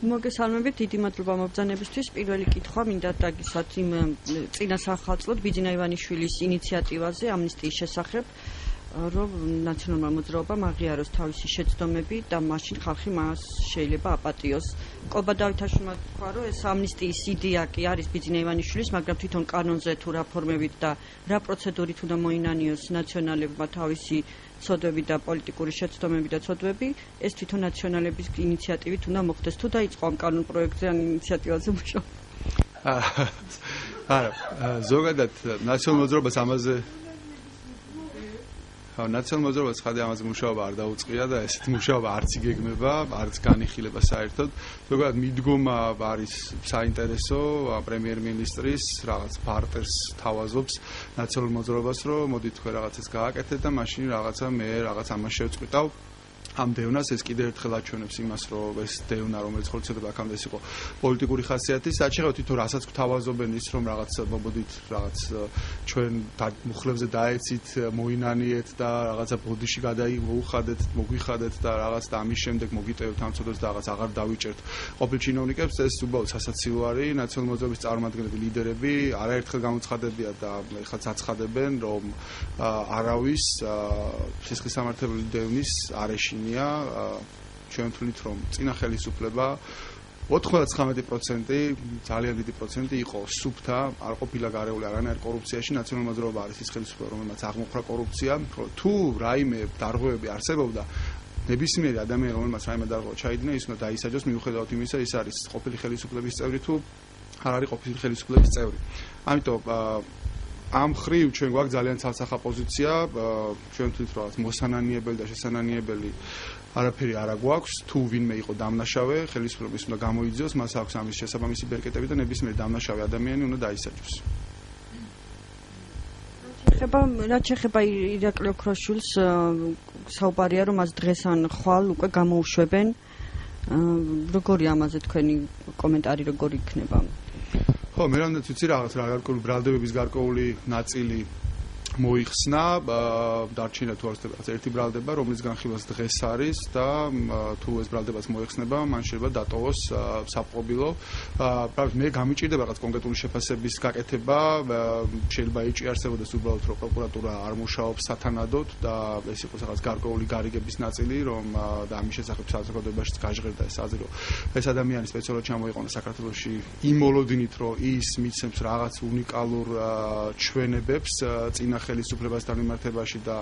მოგესალმებით, დიდი მადლობა მობრძანებისთვის. პირველი კითხვა მინდა დაგისვათ იმ წინა სახალხოდ ბიძინა ივანიშვილის ინიციატივაზე ამნისტიის შესახებ, რომ ნაციონალურმა მოძრაობამ აღიაროს თავისი შეცდომები და მაშინ ხალხი მას შეიძლება აპატიოს. კობა დავითაშვილმა თქვა, რომ ეს ამნისტიის იდეა კი არის ბიძინა ივანიშვილის, მაგრამ თვითონ კანონზე თუ რა ფორმებით და რა პროცედურით უნდა მოინანიოს ნაციონალებმა თავისი ცოდვები და პოლიტიკური შეცდომები და ცოდვები, ეს თვითონ ნაციონალების ინიციატივით უნდა მოხდეს. თუ დაიწყო ამ კანონ პროექტზე ან ინიციატივაზე მუშაობა? არა, ზოგადად ნაციონალურ მოძრაობას ამაზე ნაციონალურ მოძრაობას ხადი ამაზე მუშაობა არ დაუწყია და ესეთი მუშაობა არც იგეგმება, არც განიხილება საერთოდ. ზოგადად მიდგომა არის საინტერესო პრემიერ-მინისტრის რაღაც პარტერს თავაზობს ნაციონალურ მოძრაობას, რომ მოდი თქვენ რაღაცას გააკეთეთ და მაშინ რაღაცა მე რაღაც ამას შევწყვიტავ. ამ დევნას ეს კიდევ ერთხელ აჩვენებს იმას, რომ ეს დევნა, რომელიც ხორცდება აქამდე იყო პოლიტიკური ხასიათის, საჩეღო თვითონ რასაც გვთავაზობენ ის, რომ რაღაც მობოდით რაღაც ჩვენ მუხლებზე დაეცით, მოინანიეთ და რაღაცა ბოდიში გადაიღუხადეთ, მოგვიხადეთ და რაღაც და ამის შემდეგ მოგიტევთ ამ ცოდვას და რაღაც აღარ დავიჭერთ ყოფილ ჩინოვნიკებს, ეს უბრალოდ სასაცილო არის. ნაციონალურ მოძრაობის წარმომადგენლები, ლიდერები არაერთხელ გამოცხადებია და ეხლა აცხადებენ, რომ არავის სისხლის სამართლებელი დევნის არეში ჩვენ ვთვლით, რომ წინა ხელისუფლება 99% ძალიან დიდი პროცენტი იყო სუფთა, არ ყოფილა გარეული არანაირ კორუფციაში. ნაციონალურ მოძრაობა არის ის ხელისუფლება, რომელმაც აღმოხვრა კორუფცია. თუ რაიმე დარღვევები არსებობდა, ნებისმიერი ადამიანი, რომელმაც რაიმე დარღვევა ჩაიდინა, ის უნდა დაისაჯოს მიუხედავად იმისა, ის არის ყოფილი ხელისუფლების წევრი თუ არ არის ყოფილი ხელისუფლების წევრი. ამიტომ ამ ხრივ ჩვენ გვაქვს ძალიან ცალსახა პოზიცია, ჩვენ ვთვლით, რომ მოსანანიებელი და შესანანიებელი არაფერი არ გვაქვს. თუ ვინმე იყო დამნაშავე, ხელისუფლების უნდა გამოიძიოს, მას აქვს ამის შესაბამისი ბერკეტები და ნებისმიერი დამნაშავე ადამიანი უნდა დაისაჯოს. რაც შეეხება ირაკლი ოქროშვილს, საუბარია, რომ მას დღეს ან ხვალ უკვე გამოუშვებენ. როგორი ამაზე თქვენი კომენტარი როგორი იქნება? ხო, მე რამდენიც ვიცი რაღაც რა გარკვეული ბრალდებების გარკვეული ნაწილი მოიხსნა, დარჩენა თუ არის ერთი ბრალდება, რომლის განხილვაც დღეს არის და თუ ეს ბრალდებაც მოიხსნება, მან შეიძლება დატოვოს საპყრობილო. მე გამიჭირდება რაღაც კონკრეტული შეფასების გაკეთება, შეიძლება იჭიარსებოდეს უბრალოდ რომ პროკურატურა არ მუშაობს სათანადოდ და ეს იყოს რაღაც გარკვეული გარიგების ნაწილი, რომ და ამის შესახებ საზოგადოებაშიც გაჟღერდა ეს აზრი, რომ ეს ადამიანი სპეციალურად ჩამოიყონა საქართველოში იმ მოლოდინით, რომ ის მიცემს რაღაც უნიკალურ ჩვენებებს წინა ხელისუფლებასთან მიმართებაში და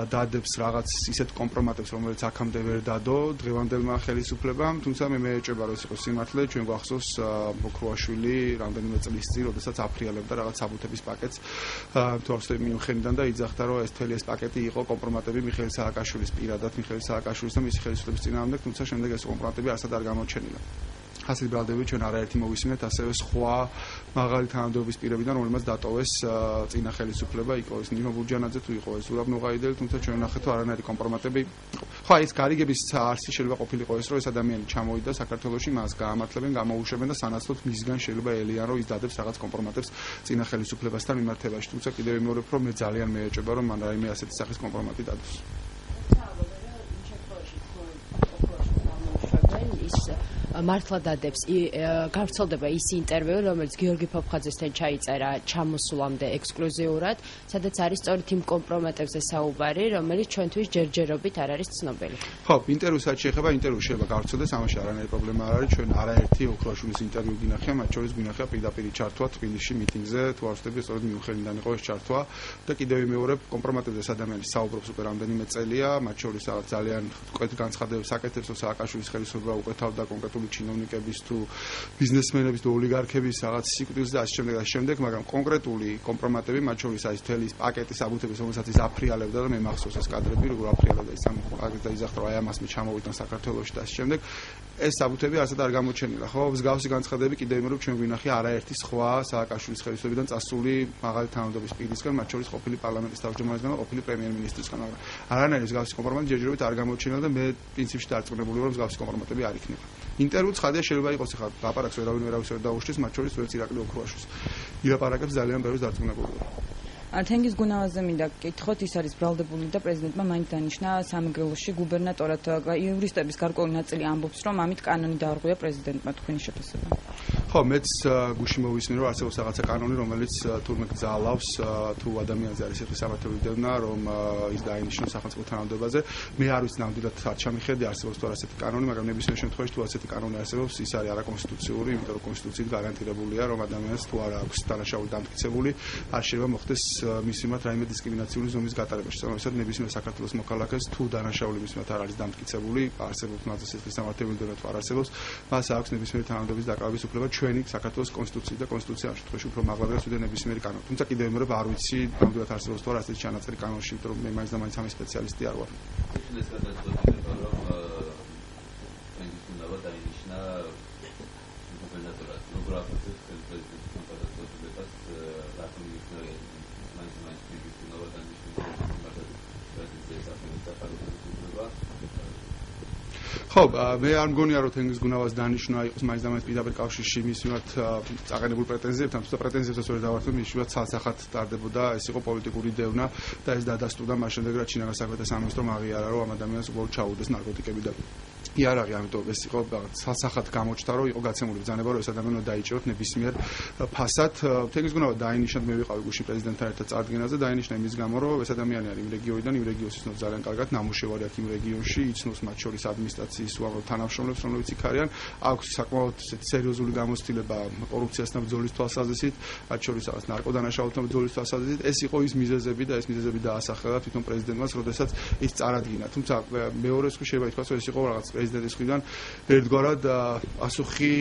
დადებს რაღაც ისეთ კომპრომატებს, რომელიც აქამდე ვერ დადო დღევანდელმა ხელისუფლებამ. თუმცა მე მეეჭება, რომ ეს იყოს სიმართლე. ჩვენ გვახსოვს ოქროაშვილი რამდენიმე წლის წინ, როდესაც აფრიალებდა რაღაც საბუთების პაკეტს თორსტე მიუნხენიდან და იძახდა, რომ ეს მთელი ეს პაკეტი იყო კომპრომატები მიხეილ სააკაშვილის პირადად, მიხეილ სააკაშვილის და მისი ხელისუფლების წინააღმდეგ, თუმცა შემდეგ ეს კომპრომატები არცად არ გამოჩენილა. ასეთი ბრალდები ჩვენ არაერთი მოვისმინეთ, ასევე სხვა მაღალი თანამდებობის პირებიდან, რომელმაც დატოვეს წინა ხელისუფლება, იყო ეს ნინო ბურჯანაძე თუ იყო ეს ზურაბ ნუღაიდელი, თუმცა ჩვენ ვნახეთ, რომ არანაირი კომპრომატები ხო, ეს გარიგების არსი შეიძლება ყოფილიყო ეს, რომ ეს ადამიანი ჩამოვიდა საქართველოში, მას გაამართლებენ, გამოუშვებენ და სანაცვლოდ მისგან შეიძლება ელიან, რომ ის დადებს რაღაც კომპრომატებს წინა ხელისუფლებასთან მიმართებაში. თუმცა კიდევ ვიმეორებ, რომ მე ძალიან მეეჭება, რომ მან რაიმე ასეთი სახის კომპრომატი დადოს. მართლა დადებს გავრცელდება ის ინტერვიუ, რომელიც გიორგი ფოფხაძესთან ჩაიწერა ჩამოსულამდე ექსკლუზიურად, სადაც არის სწორედ იმ კომპრომატებზე საუბარი, რომელიც ჩვენთვის ჯერჯერობით არ არის ცნობილი. ხო, ინტერვიუსაც შეეხება, ინტერვიუ შეიძლება გავრცელდეს, ამაში არანაირი პრობლემა არ არის. ჩვენ არაერთი ოქროაშვილის ინტერვიუ გინახია, მათ შორის გინახია პირდაპირ ჩართვა თბილისში მიტინგზე, თუ არ ვცდები, სწორედ მიუნხენიდან იყო ეს ჩართვა და კიდევ ვიმეორებ, კომპრომატებზე ეს ადამიანი საუბრობს უკვე რამდენიმე წელია, მათ შორის რაღაც ძალიან მკვეთ განცხადებებს აკეთებს, რომ სააკაშვილის ხელისუფლება უკეთავდა კონკრეტულ ჩინოვნიკების თუ ბიზნესმენების თუ ოლიგარქების რაღაც სიკვდილს და ასე შემდეგ და შემდეგ, მაგრამ კონკრეტული კომპრომატები, მათ შორის არის მთელი პაკეტი საბუთების, რომელსაც ის აფრიალებდა და მე მახსოვს ეს კადრები, როგორ აფრიალებდა ის ამ პაკეტს და იძახდა, რომ აი ამას მე ჩამოვიდნენ საქართველოში და ასე შემდეგ. ეს საბუთები არცად არ გამოჩენილა. ხო, მსგავსი განცხადებები კიდევ იმერობ ჩვენ გვინახია არაერთი სხვა სააკაშვილის ხელისუფლებიდან წასული მაღალი თანამდებობის პირისგან, მათ შორის ყოფილი პარლამენტის თავმჯდომარესგან და ყოფილი პრემიერ-მინისტრისგან, მაგრამ არანაირი მსგავსი კომპრომატი ჯერჯერობით არ გამოჩენილა და მე პრინციპში დარწმუნებული ვარ, რომ მსგავსი კომპრომატები არ იქნება. ინტერვიუც ხადია შეიძლება იყოს ახლა ლაპარაკს ვერავინ ვერ დაუშვის მათ შორის ვერც ირაკლი ოქროაშვილს. ილაპარაკებს ძალიან ბევრს დარწმუნებული ვარ. თენგიზ გუნავაზე მინდა გკითხოთ, ის არის ბრალდებული და პრეზიდენტმა მაინც დანიშნა სამეგრელოში გუბერნატორად. იურისტების გარკვეული ნაწილი ამბობს, რომ ამით კანონი დაარღვია პრეზიდენტმა. თქვენი შეფასება? ხო, მეც გუში მოვისმინე, რომ არსებობს რაღაცა კანონი, რომელიც თურმე გძალავს თუ ადამიანზე არის ეხლა სამართლებრივი დევნა, რომ ის დაინიშნოს სახელმწიფო თანამდებობაზე. მე არ ვიცი ნამდვილად არ ჩამიხედი არსებობს თუ ასეთი კანონი, მაგრამ ნებისმიერ შემთხვევაში თუ ასეთი კანონი არსებობს, ის არის არაკონსტიტუციური, იმიტომ რომ კონსტიტუციით გარანტირებულია, რომ ადამიანს თუ არ აქვს დანაშაული დამტკიცებული, არ შეიძლება მოხდეს მის მიმართ რაიმე დისკრიმინაციული ზომის გატარებაში. სწორედ ნებისმიერ საქართველოს მოქალაქეს თუ დანაშაული მის მიმართ არ არის დამტკიცებული, არსებობს მათზე სისხლის სამართლებრივი დევნა თუ არ არსებობს, მას აქვს ნებისმიერი თანამდებობის დაკავების უფლება ჩვენი საქართველოს კონსტიტუციით და კონსტიტუცია ამ შემთხვევაში უფრო მაღლადაა ვიდრე ნებისმიერი კანონი. თუმცა კიდევ ვიმეორებ არ ვიცი ნამდვილად არსებობს თუ არა ასეთი ჩანაწერი კანონში, იმიტომ რომ მე მაინც და მაინც ამის სპეციალისტი არ ვარ. ეს გადაწყვეტილება რომ პრეზიდენტმა დაინიშნა გუბერნატორად, როგორ აფასებს პრეზიდენტის გადაწყვეტილებას, რატომ იქნა მაინც პრეზიდენტმა დაინიშნა პრეზიდენტის სახელმწიფო. ხო, მე არ მგონია რომ თენგიზ გუნავას დანიშნა იყოს მაინც და მაინც პირდაპირ კავშირში მის მიმართ წაყენებულ პრეტენზიებთან, თუმცა პრეტენზიებსაც ვერ დავართვებ, მის მიმართ ცალსახად ტარდებოდა, ეს იყო პოლიტიკური დევნა და ეს დადასტურდა მას შემდეგ, რაც ჩინეთის საქმეთა სამინისტრო აღიარა, რომ ამ ადამიანს უბრალოდ ჩაუდეს ნარკოტიკები და იარაღი, ამიტომ ეს იყო ცალსახად გამოჩნდა, რომ იყო გაცემული ბრძანება, რომ ეს ადამიანი უნდა დაიჭიროთ ნებისმიერ ფასად. თენგიზ გუნავა დაინიშნა, მე ვიყავი გუში პრეზიდენტთან ერთად წარდგენაზე, დაინიშნა იმის გამო, რომ ეს ადამიანი არის იმ რეგიონიდან, იმ რეგიონს იცნობს ძალიან კარგად, ნამუშევარი აქვს იმ რეგიონში, იცნობს მათ შორის ადმინისტრაციის უამრავ თანამშრომლებს, რომლებიც იქ არიან, აქვს საკმაოდ სერიოზული გამოცდილება კორუფციასთან ბრძოლის თვალსაზრისით, მათ შორის რაღაც ნარკოდანაშაულთან ბრძოლის თვალსაზრისით. ეს იყო ის მიზეზები და ეს მიზეზები დაასახელა თვითონ პრეზიდენტმაც, როდესაც ის წარადგინა. თუმცა მეორე მხრივ შეიძლება ითქვას, რომ ეს იყო რაღაც პრეზიდენტის მხრიდან ერთგვარად პასუხი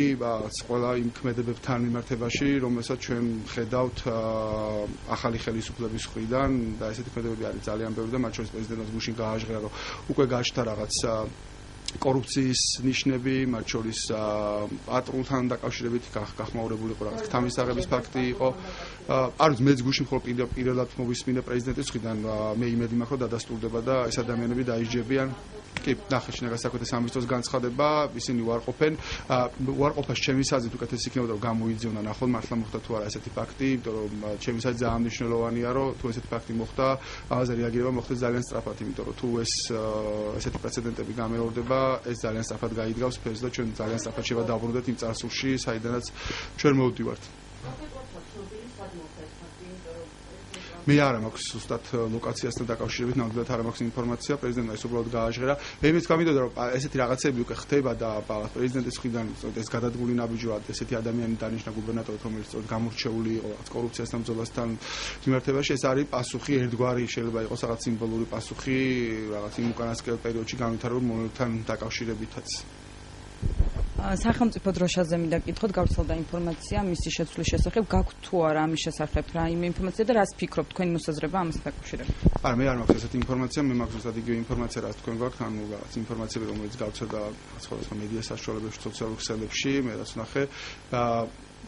ყველა იმ ქმედებებთან მიმართებაში, რომელსაც ჩვენ ხედავთ ახალი ხელისუფლების მხრიდან და ესეთი ქმედებები არის ძალიან ბევრი და მათ შორის პრეზიდენტს გუშინ გააჟღერა, რომ უკვე გაჩნდა რაღაც კორუფციის ნიშნები, მათ შორის პატრულთან დაკავშირებით გახმაურებული იყო რაღაც თამისაღების ფაქტი იყო. არ ვიცი, მეც გუშინ მხოლოდ პირადად მოვისმინე პრეზიდენტის მხრიდან, მე იმედი მაქვს, რომ დადასტურდება და ეს ადამიანები დაიჯებიან. კი, ნახე შინაგან საქმეთა სამინისტროს განცხადება, ისინი უარყოფენ. უარყოფას ჩემი აზრით უკეთესი იქნებოდა, რომ გამოიძიონ ახლა მართლა მოხდა თუ არა ესეთი ფაქტი, იმიტომ რომ ჩემი აზრით ძალიან მნიშვნელოვანია, რომ თუ ესეთი ფაქტი მოხდა, ამაზე რეაგირება მოხდეს ძალიან სწრაფად, იმიტომ რომ თუ ესეთი პრეცედენტები გამეორდება, ეს ძალიან სწრაფად გაიდგავს ფერს და ჩვენ ძალიან სწრაფად შევა დავბრუნდეთ იმ წარსულში, საიდანაც ჩვენ მოვდივართ. მე არ მაქვს ზუსტად ლოკაციასთან დაკავშირებით ნამდვილად არ მაქვს ინფორმაცია, პრეზიდენტმა ის უბრალოდ გააჟღერა. მე მეც გამიდოდა, რომ ესეთი რაღაცები უკვე ხდება და პრეზიდენტის მხრიდან ეს გადადგმული ნაბიჯად ესეთი ადამიანი დანიშნა გუბერნატორად, რომელიც გამორჩეული იყო რაღაც კორუფციასთან ბრძოლასთან მიმართებაში, ეს არის პასუხი ერთგვარი, შეიძლება იყოს რაღაც სიმბოლური პასუხი, რაღაც იმ უკანასკნელ პერიოდში განვითარებულ მომენტთან დაკავშირებითაც. სახელმწიფო დროშაზე მინდა გკითხოთ, გავრცელდა ინფორმაცია მისი შეცვლის შესახებ, გაქვთ თუ არა ამის შესახებ რაიმე ინფორმაცია და რას ფიქრობთ თქვენი მოსაზრება ამასთან დაკავშირებით? არა, მე არ მაქვს ესეთი ინფორმაცია, მე მაქვს ზუსტად იგივე ინფორმაცია, რაც თქვენ გაქვთ, ანუ რაღაც ინფორმაციები, რომელიც გავრცელდა სხვადასხვა მედია საშუალებებში, სოციალურ ქსელებში, მე რაც ვნახე,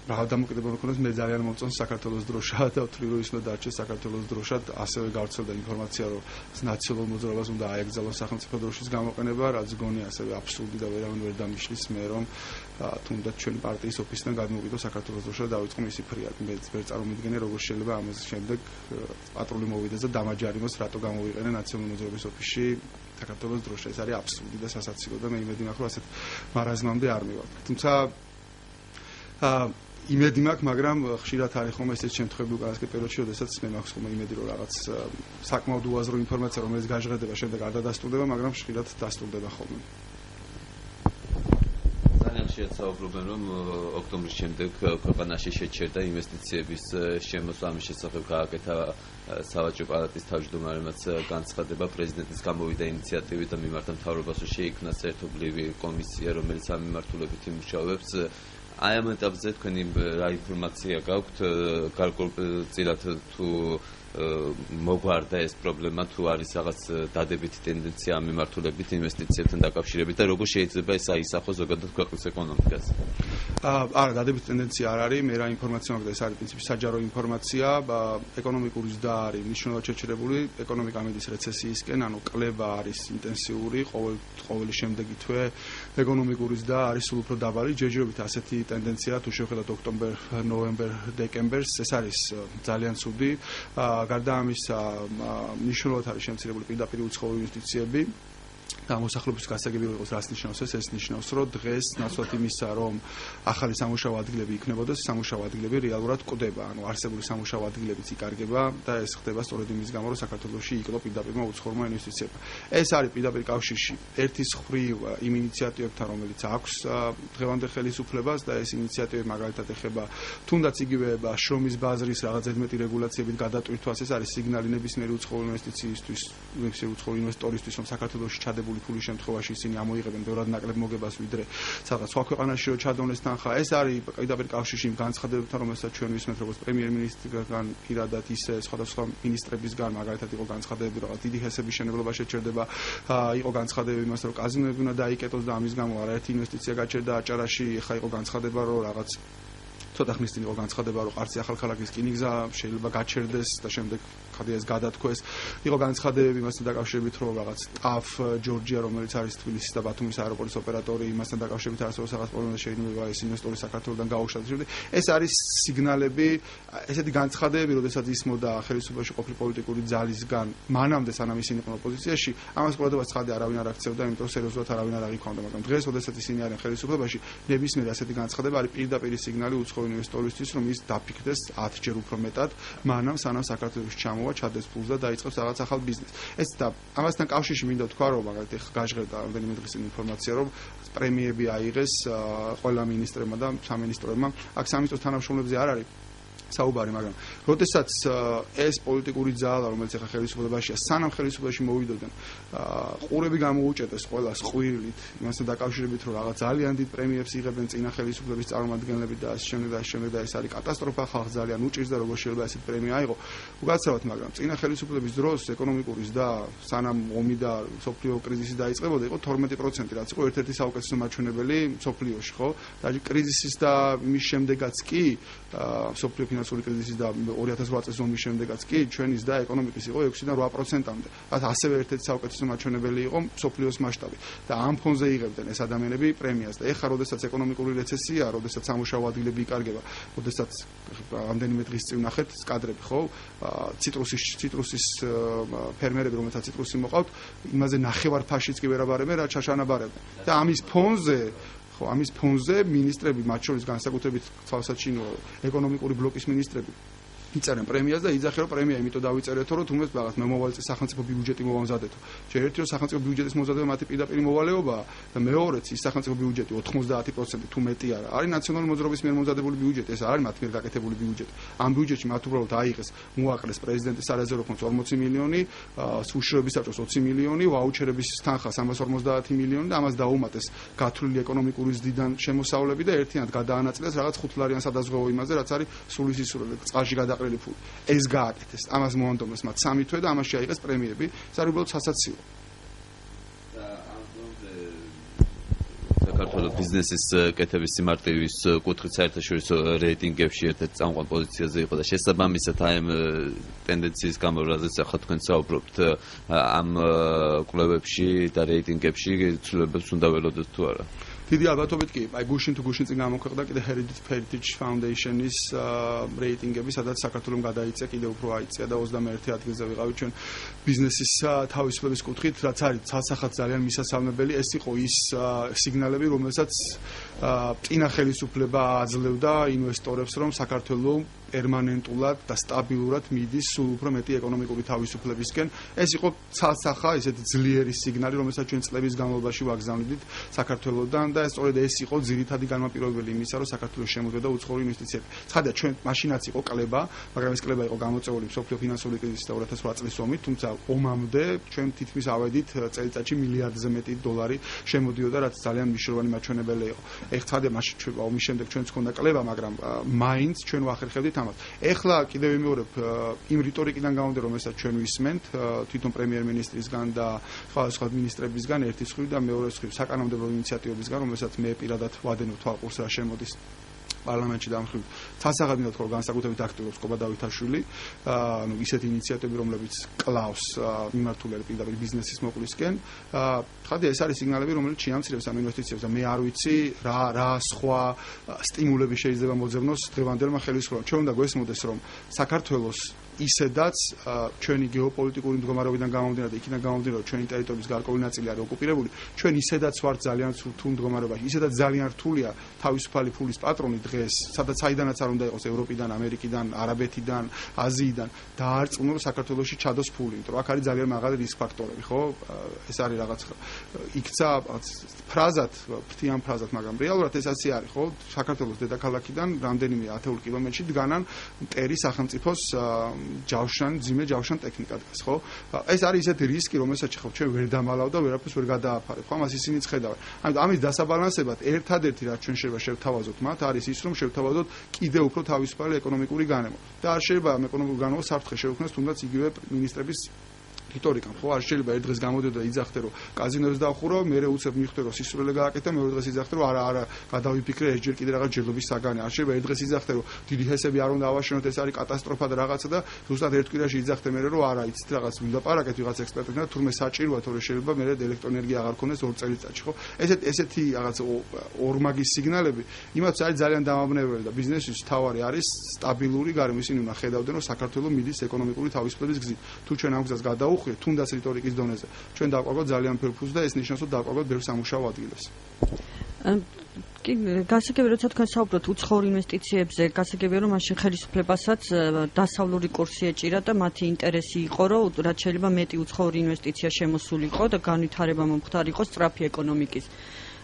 რა დამოკიდებულება მქონდეს, მე ძალიან მომწონს საქართველოს დროშა და ვთვლი, რომ ის უნდა დარჩეს საქართველოს დროშად, ასევე გავრცელდა ინფორმაცია, რომ ნაციონალურ მოძრაობას უნდა აეკრძალოს სახელმწიფო დროშის გამოყენება, რაც გონია ასევე აბსურდი და ვერავინ ვერ დამიშლის მე, რომ თუნდაც ჩვენი პარტიის ოფისიდან გადმოვიდო საქართველოს დროშა და დავიწყო მისი ფრიად. მე ვერ წარმოვიდგენე, როგორ შეიძლება ამას შემდეგ პატრული მოვიდეს და დამაჯარიმოს, რატო გამოვიყენე ნაციონალურ მოძრაობის ოფისში საქართველოს დროშა. ეს არის აბსურდი და სასაცილო და მე იმედი მაქვს, რომ ასეთ მარაზმამდე არ მივაქვს. თუმცა იმედი მაქვს, მაგრამ ხშირად არის ხოლმე ესეთი შემთხვევები უკანასკნელ პერიოდში, როდესაც მე მაქვს ხოლმე იმედი, რომ რაღაც საკმაოდ უაზრო ინფორმაცია, რომელიც გაჟღერდება, შემდეგ არ დადასტურდება, მაგრამ ხშირად დასტურდება ხოლმე. ძალიან ხშირად საუბრობენ, რომ ოქტომბრის შემდეგ ქვეყანაში შეჩერდა ინვესტიციების შემოსვლა, ამის შესახებ გააკეთა სავაჭრო პალატის თავმჯდომარემაც განცხადება, პრეზიდენტის გამოვიდა ინიციატივით და მიმართა მთავრობას, რომ შეიქმნა ერთობლივი კომისია, რომელიც ამ მიმართულებით იმუშავებს. აი ამ ეტაპზე თქვენი რა ინფორმაცია გაქვთ, გარკვეულწილად თუ მოგვარდა ეს პრობლემა, თუ არის რაღაც დადებითი ტენდენცია ამ მიმართულებით ინვესტიციებთან დაკავშირებით და როგორ შეიძლება ეს აისახოს ზოგადად ქვეყნის ეკონომიკაზე? არა, დადებითი ტენდენცია არ არის, მე რა ინფორმაცია მაქვს და ეს არის პრინციპი საჯარო ინფორმაცია, ეკონომიკური ზრდა არის მნიშვნელოვნად შეჩერებული, ეკონომიკა მიდის რეცესიისკენ, ანუ კლება არის ინტენსიური, ყოველი შემდეგი თვე ეკონომიკური ზრდა არის სულ უფრო დაბალი, ჯერჯერობით ასეთი ტენდენცია თუ შევხედოთ ოქტომბერ, ნოემბერ, დეკემბერს, ეს არის ძალიან ცუდი. გარდა ამისა, მნიშვნელოვნად არის შემცირებული პირდაპირ უცხოური ინვესტიციები. და მოსახლეობის გასაგები იყოს რას ნიშნავს ეს ნიშნავს რომ დღეს ნაცვლად იმისა რომ ახალი სამუშაო ადგილები იქნებოდეს სამუშაო ადგილები რეალურად კვდება ანუ არსებული სამუშაო ადგილებიც იკარგება და ეს ხდება სწორედ იმის გამო რომ საქართველოში იკლო პირდაპირმა უცხოურმა ინვესტიციებმა ეს არის პირდაპირ კავშირში ერთის ხრივ იმ ინიციატივებთან რომელიც აქვს დღევანდელ ხელისუფლებას და ეს ინიციატივები მაგალითად ეხება თუნდაც იგივე შრომის ბაზრის რაღაც ზედმეტი რეგულაციებით გადატვირთვას ეს არის სიგნალი ნებისმიერი უცხოური ინვესტიციისთვის უცხოური ინვესტორისთვის რომ საქართველოში ჩადებული ფულის შემთხვევაში ისინი ამოიღებენ ბევრად ნაკლებ მოგებას ვიდრე სადღაც სხვა ქვეყანაში რო ჩადონეს თანხა ეს არის პირდაპირ კავშირში იმ განცხადებებთან რომელსაც ჩვენ ვისმენთ როგორც პრემიერ-მინისტრისგან პირადად ისე სხვადასხვა მინისტრებისგან მაგალითად იყო განცხადებები რაღაც დიდი ჰესების შენებლობა შეჩერდება იყო განცხადებები იმას რომ კაზინოები უნდა დაიკეტოს და ამის გამო არაერთი ინვესტიცია გაჩერდა აჭარაში ხა იყო განცხადება რომ რაღაც ცოტა ხნის წინ იყო განცხადება რომ ყარცი ახალქალაქის რკინიგზა შეიძლება გაჩერდეს და შემდეგ ხადია ეს გადათქვეს იყო განცხადებები იმასთან დაკავშირებით რომ რაღაც TAF ჯორჯია რომელიც არის თბილისის და ბათუმის აეროპორტის ოპერატორი იმასთან დაკავშირებით არსებობს რაღაც პრობლემა შეიძლება ეს ინვესტორი საქართველოსდან გაუშვათ ეს არის სიგნალები ესეთი განცხადებები როდესაც ისმოდა ხელისუფლებაში ყოფილი პოლიტიკური ძალისგან მანამდე სანამ ისინი იყვნენ ოპოზიციაში ამას ყურადღებას ცხადე არავინ არ აქცევდა იმიტომ სერიოზულად არავინ არ აღიქვამდა მაგრამ დღეს როდესაც ისინი არიან ხელისუფლებაში ნებისმიერი ასეთი განცხადება არის პირდაპირ სიგნალი უცხოურ ინვესტორისთვის რომ ის დაფიქრდეს 10 ჯერ უფრო მეტად მანამ სანამ საქართველოს ჩადეს ფულს და დაიწყებს რაღაც ახალ ბიზნესს. ეს და ამასთან კავშირში მინდა თქვა რომ მაგალითად გაჟღერდა რამდენიმე დღის წინ ინფორმაცია რომ პრემიები აიღეს ყველა მინისტრებმა და სამინისტროებმა. აქ სამინისტროს თანამშრომლებზე არ არის საუბარი, მაგრამ როდესაც ეს პოლიტიკური ძალა რომელიც ახლა ხელისუფლებაშია, სანამ ხელისუფლებაში მოვიდოდნენ, ყურები გამოუჭედეს ყველას ყვირილით, იმასთან დაკავშირებით რომ რაღაც ძალიან დიდ პრემიებს იღებენ წინა ხელისუფლების წარმომადგენლები და ასე შემდეგ და ეს არის კატასტროფა, ხალხს ძალიან უჭირს და როგორ შეიძლება ესეთი პრემია აიღო. უკაცრავად, მაგრამ წინა ხელისუფლების დროს ეკონომიკურის და სანამ ომი და სოფლიო კრიზისი დაიწყებოდა, იყო 12%, რაც იყო ერთ-ერთი საუკეთესო მაჩვენებელი სოფლიოში, ხო? და კრიზისის და მის შემდეგაც კი სოფლიო ფინანსური კრიზისის და 2008 წლის ომის შემდეგაც კი ჩვენის და ეკონომიკის იყო 6-დან 8%-მდე. რაც ასევე ერთ-ერთი საუკეთესო მაჩვენებელი იყო სოფლიოს მასშტაბით. და ამ ფონზე იღებდნენ ეს ადამიანები პრემიას და ეხლა როდესაც ეკონომიკური რეცესია, როდესაც სამუშაო ადგილები იკარგება, როდესაც რამდენიმე დღის წინ ნახეთ კადრები, ხო? ციტრუსის ფერმერები, რომელთაც ციტრუსი მოყავთ, იმაზე ნახევარ ფაშიც კი ვერ აბარებენ, რაც ჩაშანაბარებენ. და ამის ფონზე მინისტრები, მათ შორის განსაკუთრებით თვალსაჩინო ეკონომიკური ბლოკის მინისტრები იწერენ პრემიას და იძახენ რომ პრემია იმიტომ დავიწერეთო რომ თუნდაც რაღაც მომავალი წლის სახელმწიფო ბიუჯეტი მოვამზადეთო. ერთი რომ სახელმწიფო ბიუჯეტის მომზადება მათი პირდაპირ მოვალეობაა და მეორეც ის სახელმწიფო ბიუჯეტი 90% თუ მეტი არა. არის ნაციონალური მოძრაობის მიერ მომზადებული ბიუჯეტი, ეს არის მათ მიერ გაკეთებული ბიუჯეტი. ამ ბიუჯეტში მათ უბრალოდ აიღეს, მოაკლეს პრეზიდენტის სარეზერვო ფონდს 40 მილიონი, სუშროების საბჭოს 20 მილიონი, ვაუჩერების თანხა 350 მილიონი და ამას დაუმატეს გათვლილი ეკონომიკური ზრდიდან შემოსავლები და ერთიანად გადაანაწილეს რაღაც 5 ლარიან სადაზღვევო იმაზე, რაც არის სული სისულელე, წყალში გადაყრილი. ეს გააკეთეს, ამას მოანდომეს მათ 3 თვე და ამაში აიღეს პრემიები. ეს არის უბრალოდ სასაცილო. საქართველოს ბიზნესის კეთების სიმარტივის კუთხით საერთაშორისო რეიტინგებში ერთ-ერთ წამყვან პოზიციაზე იყო და შესაბამისად აი ამ ტენდენციის გამო, რაზეც ახლა თქვენ საუბრობთ, ამ კვლევებში და რეიტინგებში ცვლილებებს უნდა ველოდოთ თუ არა? დიდი ალბათობით კი, აი გუშინ წინ გამოქვეყნდა კიდე Heritage Foundation-ის რეიტინგები, სადაც საქართველოს გადაიწია კიდე უფრო აიწია და 21 ადგილზე ვიყავით ჩვენ ბიზნესის თავისუფლების კუთხით, რაც არის ცალსახად ძალიან მისასალმებელი. ეს იყო ის სიგნალები, რომელსაც წინა ხელისუფლება აძლევდა ინვესტორებს, რომ საქართველოს პერმანენტულად და სტაბილურად მიდის სულ უფრო მეტი ეკონომიკური თავისუფლებისკენ. ეს იყო ცალსახა, ესეთი ძლიერი სიგნალი, რომელსაც ჩვენ წლების განმავლობაში ვაგზავნებდით საქართველოსთან და სწორედ ეს იყო ძირითადი განმაპირობებელი იმისა, რომ საქართველოს შემოგვედა უცხოური ინვესტიციები. ცხადია, ჩვენ მაშინაც იყო კლება, მაგრამ ეს კლება იყო გამოწვეული მსოფლიო ფინანსური კრიზისის და 2008 წლის ომით, თუმცა ომამდე ჩვენ თითქმის ავედით წელიწადში მილიარდზე მეტი დოლარი შემოდიოდა, რაც ძალიან მნიშვნელოვანი მაჩვენებელი იყო. ეხლა ცხადია, მაშინ ომის შემდეგ ჩვენც ჰქონდა კლება, მაგრამ მაინც ჩვენ ვახერხებდით. ეხლა კიდევ ვიმეორებ იმ რიტორიკიდან გამომდინარე, რომელსაც ჩვენ ვისმენთ თვითონ პრემიერ-მინისტრისგან და სხვა მინისტრებისგან ერთის მხრივ და მეორეს მხრივ საკანონმდებლო ინიციატივებისგან, რომელსაც მე პირადად ვადენებ თვალყურს რა შემოდის პარლამენტში და ამ მხრივ თასაღად მინდა თქვა განსაკუთრებით აქტიურობს ყობა დავითაშვილი, ანუ ისეთი ინიციატივები, რომლებიც კლავს მიმართულებით პირდაპირ ბიზნესის მოყვლისკენ. ხადია ეს არის სიგნალები, რომელიც შეამცირებს ამ ინვესტიციებს და მე არ ვიცი რა სხვა სტიმულები შეიძლება მოძებნოს დღევანდელმა ხელისუფლებამ. ჩვენ უნდა გვესმოდეს, რომ საქართველოს ისედაც ჩვენი გეოპოლიტიკური მდგომარეობიდან გამომდინარე და იქიდან გამომდინარე რომ ჩვენი ტერიტორიის გარკვეული ნაწილი არის ოკუპირებული, ჩვენ ისედაც ვართ ძალიან რთულ მდგომარეობაში, ისედაც ძალიან რთულია თავისუფალი ფულის პატრონი დღეს, სადაც საიდანაც არ უნდა იყოს ევროპიდან, ამერიკიდან, არაბეთიდან, აზიიდან დაარწმუნოს საქართველოში ჩადოს ფული, იმიტომ რომ აქ არის ძალიან მაღალი რისკ ფაქტორები, ხო? ეს არის რაღაც იქცა ფრაზად, ფრთიან ფრაზად, მაგრამ რეალურად ეს ასე არის, ხო? საქართველოს დედაქალაქიდან რამდენიმე ათეული კილომეტრში დგანან მტერი სახელმწიფოს ჯავშან, ძიმე ჯავშან ტექნიკა დგას, ხო? ეს არის ისეთი რისკი, რომელსაც ხო ჩვენ ვერ დამალავ და ვერაფერს ვერ გადააფარებ, ხო? ამას ისინი ხედავენ. ამიტომ ამის დასაბალანსებად ერთადერთი რაც ჩვენ შეიძლება შევთავაზოთ მათ არის ის, რომ შევთავაზოთ კიდევ უფრო თავისუფალი ეკონომიკური განმო. და არ შეიძლება ამ ეკონომიკური განმოს საფრთხე შეუქმნას თუნდაც იგივე მინისტრების რიტორიკამ, ხო? არ შეიძლება ერთ დღეს გამოდიოდა და იძახდე რომ კაზინოებს დავხურო, მერე უცებ მიხვდე რომ სისწრაფე გააკეთა, მეორე დღეს იძახდე რომ არა, გადავიფიქრე, ეს ჯერ კიდე რაღაც ჯერდობის საგანი. არ შეიძლება ერთ დღეს იძახდე რომ დიდი ჰესები არ უნდა ავაშენოთ, ეს არის კატასტროფა და რაღაცა და ზუსტად ერთ კვირაში იძახდე მერე რომ არა, იცით რაღაც ვილაპარაკეთ ვიღაც ექსპერტებთან და თურმე საჭიროა, თორე შეიძლება მერე ელექტროენერგია აღარ ქონდეს 2 წელიწადში, ხო? ესეთი რაღაც ორმაგის სიგნალები იმათ არის ძალიან დამაბნეველი და ბიზნესის თავარი არის სტაბილური გარემო. ისინი უნდა ხედავდნენ რომ საქართველოს მიდის ეკონომიკური თავისუფლების გზით. თუ ჩვენ ამ გზას გადავუხვიეთ, თუნდაც რიტორიკის დონეზე, ჩვენ დავყვაგოთ ძალიან ბევრ ფულს და ეს ნიშნავს რომ დავყვაგოთ ბევრ სამუშაო ადგილას. კი, გასაგებია, როცა თქვენ საუბრობთ უცხოურ ინვესტიციებზე, გასაგებია, რომ მაშინ ხელისუფლებასაც დასავლური კურსი ეჭირა და მათი ინტერესი იყო, რომ რაც შეიძლება მეტი უცხოური ინვესტიცია შემოსულიყო და განვითარება მომხდარიყო სწრაფი ეკონომიკის.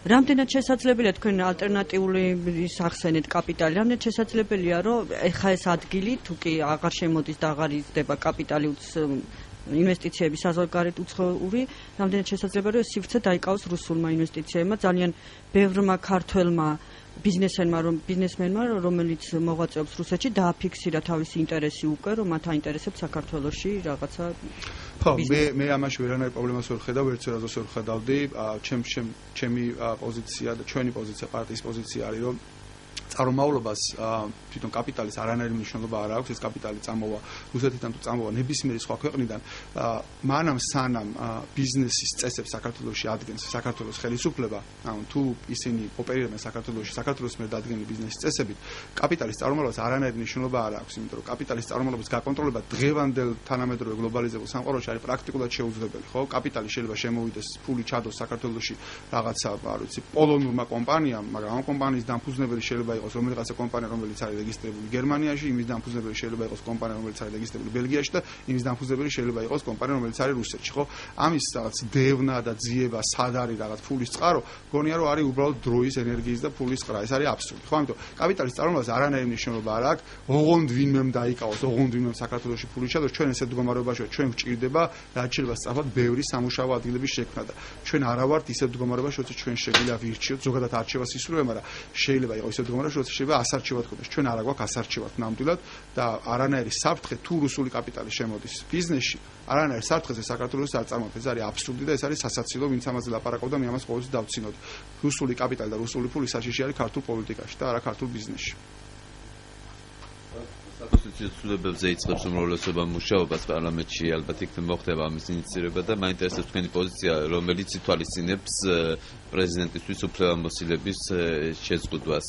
რამდენად შესაძლებელია თქვენ ალტერნატიული სახსენეთ კაპიტალი, რამდენად შესაძლებელია, რომ ეხა ეს ადგილი თუ კი აღარ შემოდის და აღარ იზრდება კაპიტალი ინვესტიციები საზღვარგარეთ უცხოური, რამდენად შესაძლებელია, რომ სივრცე დაიკავოს რუსულმა ინვესტიციებმა, ძალიან ბევრმა ქართველმა ბიზნესმენმა, რომელიც მოღვაწეობს რუსეთში, დააფიქსირა თავისი ინტერესი უკვე, რომ მათ აინტერესებს საქართველოში რაღაცა. ხო, მე ამაში ვერანაირ პრობლემას ვერ ხედავ, ვერც რაზოს ვერ ხედავდი. ჩემი პოზიცია და ჩვენი პოზიცია, პარტიის პოზიცია არის, რომ წარმომავლობას თვითონ კაპიტალის არანაირი მნიშვნელობა არ აქვს, ეს კაპიტალი წამოვა რუსეთიდან თუ წამოვა ნებისმიერი სხვა ქვეყნიდან, მანამ სანამ ბიზნესის წესებს საქართველოში ადგენს საქართველოს ხელისუფლება, ანუ თუ ისინი ოპერირებენ საქართველოში, საქართველოს მიერ დადგენილი ბიზნესის წესებით, კაპიტალის წარმომავლობას არანაირი მნიშვნელობა არ აქვს, იმიტომ რომ კაპიტალის წარმომავლობის გაკონტროლება დღევანდელ თანამედროვე გლობალიზებულ სამყაროში არის პრაქტიკულად შეუძლებელი, ხო? კაპიტალი შეიძლება შემოვიდეს, ფული ჩადოს საქართველოში რაღაცა, არ ვიცი, პოლონურმა კომპანიამ, მაგრამ ამ კომპანიის დამფუძნებელი შეიძლება იყოს რომელიღაცა კომპანია, რომელიც არის რეგისტრირებული გერმანიაში, იმის დამფუძნებელი შეიძლება იყოს კომპანია, რომელიც არის რეგისტრირებული ბელგიაში და იმის დამფუძნებელი შეიძლება იყოს კომპანია, რომელიც არის რუსეთში, ხო? ამის რაღაც დევნა და ძიება, სად არის რაღაც ფულის წყარო, გონია რომ არის უბრალოდ დროის, ენერგიის და ფულის წყარო. ეს არის აბსურდი, ხო? ამიტომ კაპიტალის წარმომავლობას არანაირი მნიშვნელობა არ აქვს, ოღონდ ვინმემ დაიკავოს, ოღონდ ვინმემ საქართველოში ფული ჩადოს, ჩვენ ესეთ მდგომარეობაში ჩვენ გვჭირდება, რაც შეიძლება სწრაფად ბევრი სამუშაო ადგილების შექმნა და ჩვენ არა ვართ ისეთ მდგომარეობაში, როცა ჩვენ შეგვიძლია ვირჩიოთ, ზოგადად არჩევა სისულელე, მაგრამ შეიძლება იყოს ისეთ მდგომარეობაში, როცა შეიძლება ასარჩევად ხდეს. ჩვენ არა გვაქვს ასარჩევად ნამდვილად და არანაირი საფრთხე თუ რუსული კაპიტალი შემოდის ბიზნესში, არანაირი საფრთხე საქართველოს არ წარმოადგენს. ეს არის აბსურდი და ეს არის სასაცილო, ვინც ამაზე ლაპარაკობდა, მე ამას ყოველთვის დავცინოთ. რუსული კაპიტალი და რუსული ფული საშიში არის ქართულ პოლიტიკაში და არა ქართულ ბიზნესში. კონსტიტუციურ ცვლილებებზე იწყებს უმრავლესობა მუშაობას პარლამენტში, ალბათ იქ მოხდება ამის ინიციირება და მაინტერესებს თქვენი პოზიცია, რომელიც ითვალისწინებს პრეზიდენტისთვის უფლებამოსილების შეზღუდვას.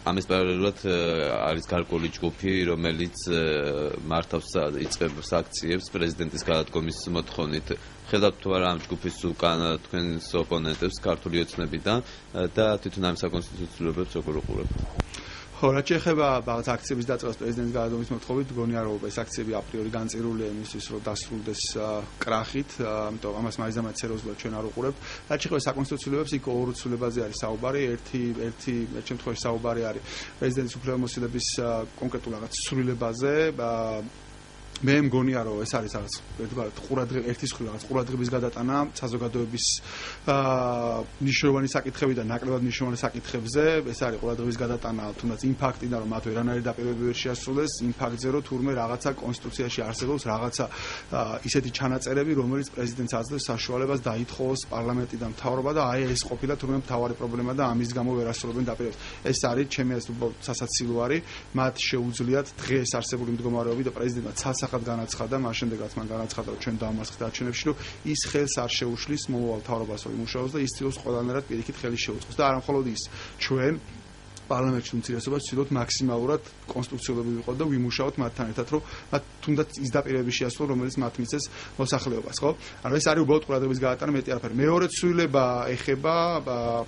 ამის პარალელურად არის გარკვეული ჯგუფი, რომელიც მართავს იწყებს აქციებს პრეზიდენტის გადადგომის მოთხოვნით. ხედავთ თუ არა ამ ჯგუფის უკან თქვენს ოპონენტებს ქართული ოცნებიდან და თვითონ ამ საკონსტიტუციო ცვლილებებს როგორ უყურებთ? ხო, რაც შეეხება რაღაც აქციების დაწყებას პრეზიდენტის გადადგომის მოთხოვით, გონია რომ ეს აქციები აპრიორი განწირულია იმისთვის, რომ დასრულდეს კრახით, ამიტომ ამას მაინც და მაინც სერიოზულად ჩვენ არ უყურებთ. რაც შეეხება საკონსტიტუციო ცვლილებებს, იქ ორ ცვლილებაზე არის საუბარი, ერთი შემთხვევაში საუბარი არის პრეზიდენტის უფლებამოსილების კონკრეტულ რაღაც ცვლილებაზე. მე მგონია რომ ეს არის რაღაც ერთის მხრივ რაღაც ყურადღების გადატანა საზოგადოების ნიშნულოვანი საკითხები და ნაკლებად ნიშნულოვანი საკითხებზე. ეს არის ყურადღების გადატანა თუნდაც იმ ფაქტიდან რომ მათ ვერანაირი დაპირებები ვერ შეასრულეს, იმ ფაქტზე რომ თურმე რაღაცა კონსტიტუციაში არსებობს რაღაცა ისეთი ჩანაწერები, რომელიც პრეზიდენტს აძლევს საშუალებას დაითხოვოს პარლამენტიდან მთავრობა და აი ეს ყოფილა თურმე მთავარი პრობლემა და ამის გამო ვერ ასრულებენ დაპირებებს. ეს არის ჩემი აზრით სასაცილო არის, მათ შეუძლიათ დღეს არსებული მდგომარეობით და პრეზიდენტმა ცალსახად განაცხადა, მას შემდეგაც მან განაცხადა, რომ ჩვენ დავმარცხეთ არჩევნებში, რომ ის ხელს არ შეუშლის მომავალ მთავრობას, რომ იმუშაოს და ის ცდილობს ყველანაირად პირიქით ხელი შეუწყოს და არა მხოლოდ ის, ჩვენ პარლამენტში უმცირესობას ვცდილობთ მაქსიმალურად კონსტრუქციულები ვიყოთ და ვიმუშაოთ მათთან ერთად, რომ მათ თუნდაც ის დაპირებები შეასრულონ, რომელიც მათ მისცეს მოსახლეობას, ხო? ანუ ეს არის უბრალოდ ყურადღების გაატანა, მეტი არაფერი. მეორე ცვლილება ეხება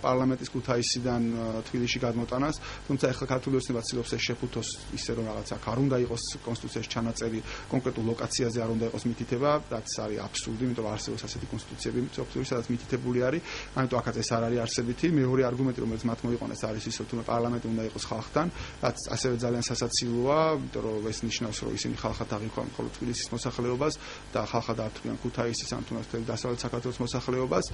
პარლამენტის ქუთაისიდან თბილისში გადმოტანას, თუმცა ახლა ქართული ოცნება ცდილობს ეს შეფუთოს ისე, რომ რაღაც აქ არ უნდა იყოს კონსტიტუციაში ჩანაწერი, კონკრეტულ ლოკაციაზე არ უნდა იყოს მითითება, რაც არის აბსურდი, იმიტომ რომ არსებობს ასეთი კონსტიტუციები, სადაც მითითებული არის, ამიტომ აქაც ეს არ არის არსებითი. მეორე არგუმენტი, რომელიც მათ მოიყონეს, არის ის, რომ პარლამენტი უნდა იყოს ხალხთან, რაც ასევე ძალიან სასაცილოა, იმიტომ რომ ეს ნიშნავს, რომ ისინი ხალხად აღიქვამენ მხოლოდ თბილისის მოსახლეობას და ხალხად არ თვლიან ქუთაისის ან თუნდაც დასავლეთ საქართველოს მოსახლეობას.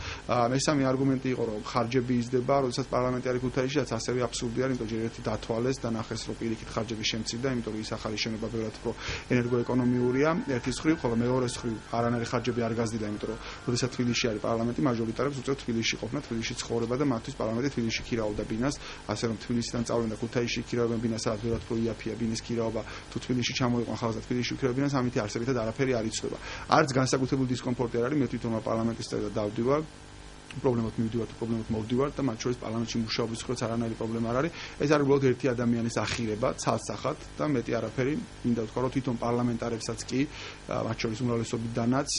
მესამე არგუმენტი იყო, რომ ხარჯები იზრდება, როდესაც პარლამენტი არის ქუთაისში, რაც ასევე აბსურდი არის, იმიტომ რომ ერთი დათვალეს და ნახეს, რომ პირიქით ხარჯები შემცირდა, იმიტომ რომ ის ახალი შენობა ბევრად უფრო ენერგოეკონომიურია, ერთის მხრივ, ხოლო მეორეს მხრივ არანაირი ხარჯები არ გაზრდიდა, იმიტომ რომ როდესაც თბილისში არის პარლამენტი, მაჟორიტარებს უწევთ თბილისში ყოფნა, თბილისში ცხოვრება და მათთვის პარლამენტი თბილისში ქირაობდა ბინას, ასე რომ თბილისიდან წავლენ და ქუთაისში ქირაობენ ბინას, სადაც ბევრად უფრო იაფია ბინის ქირაობა, თუ თბილისში ჩამოიყვან ხალხს და თბილისში ქირაობენ ბინას, ამით არსებითად არაფერი არ იცვლება. არც განსაკუთრებული დისკომფორტი არ არის, მე თვითონ პარლამენტის წევრად დავდივარ. პრობლემად მივდივარ და პრობლემად მოვდივარ და მათ შორის პარლამენტში მუშაობის ხროც არანაირი პრობლემა არ არის. ეს არის უბრალოდ ერთი ადამიანის ახირება, ცალსახად და მეტი არაფერი. მინდა ვთქვა, რომ თვითონ პარლამენტარებსაც კი, მათ შორის უმრავლესობიდანაც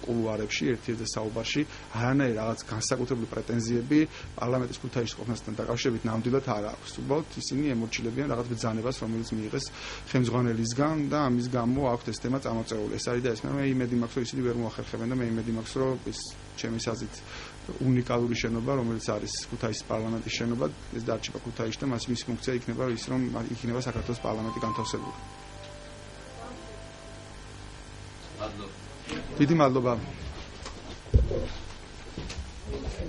კულუარებში, ერთ-ერთ საუბარში არანაირი რაღაც განსაკუთრებული პრეტენზიები პარლამენტის ქუთაისში ყოფნასთან დაკავშირებით ნამდვილად არ აქვს. უბრალოდ ისინი ემორჩილებიან რაღაც ბრძანებას, რომელიც მიიღეს ხელმძღვანელისგან და ამის გამო აქვთ ეს თემა წამოწეული. ეს არის და ეს მე იმედი მაქვს, რომ ისინი ვერ მოახერხებენ და მე იმედი მაქვს, რომ ეს ჩემი აზრით უნიკალური შენობა, რომელიც არის ქუთაისის პარლამენტის შენობა, ეს დარჩება ქუთაისში და მის ფუნქცია იქნება ის, რომ იქნება საქართველოს პარლამენტი განთავსებული. დიდი მადლობა.